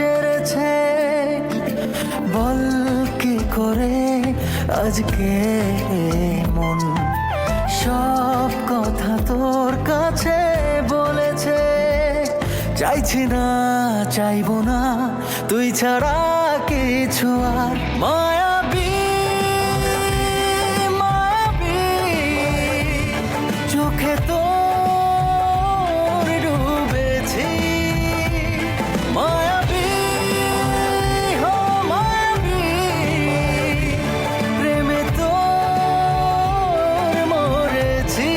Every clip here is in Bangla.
সেরেছে। বল কি করে আজকে মন সব কথা তোর কাছে বলেছে। চাইছি না, চাইবো না, তুই ছাড়া কিছু আর। মায়াবী মায়াবী চোখে তোর ডুবেছি। মায়াবী হো মায়াবী প্রেমে তোর মরেছি।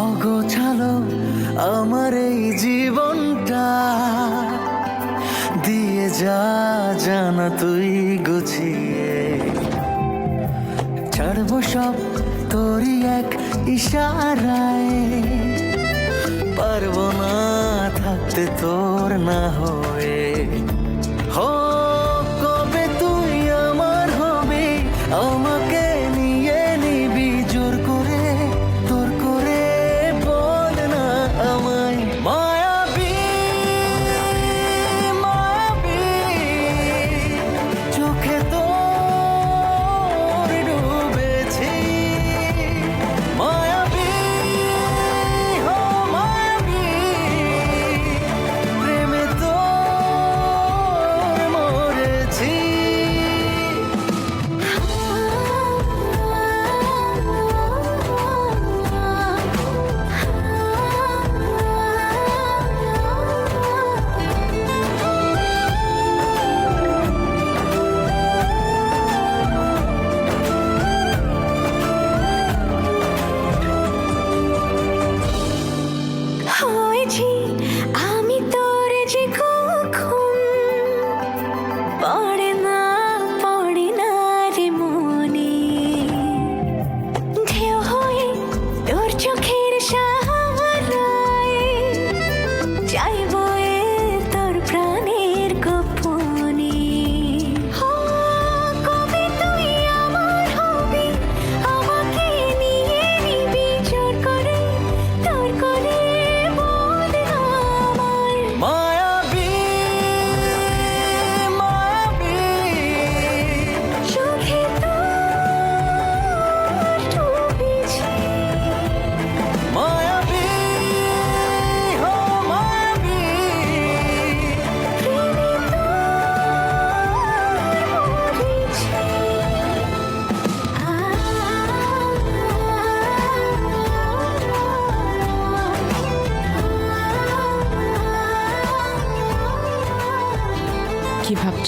অগোছালো আমার এই জীবনটা, দিয়ে যা জানা তুই গুছিয়ে। ছাড়বো সব তোরই এক ইশারায়, পারবো না থাকতে তোর না হয়ে। হো কবে তুই আমার হবি, আমাকে নিয়ে নিবি জোর করে, তোর করে বল না আমায়। মায়াবী মায়াবী চোখে তোর ডুবেছি। মায়াবী হো মায়াবী প্রেমে তোর মরেছি। হয়েছি আমি তোর যে কখন পড়ে না রে মনে। ঢেউ হয়ে তোর চোখের সাহারায় যাইবো এ তোর প্রাণের গোপনে। হো কবে তুই আমার হবি, আমাকে নিয়ে নিবি জোর করে, তোর করে বল না আমায়। মায়াবী মায়াবী চোখে তোর ডুবেছি। মায়াবী হো মায়াবী প্রেমে তোর মরেছি। কি ভাবছো?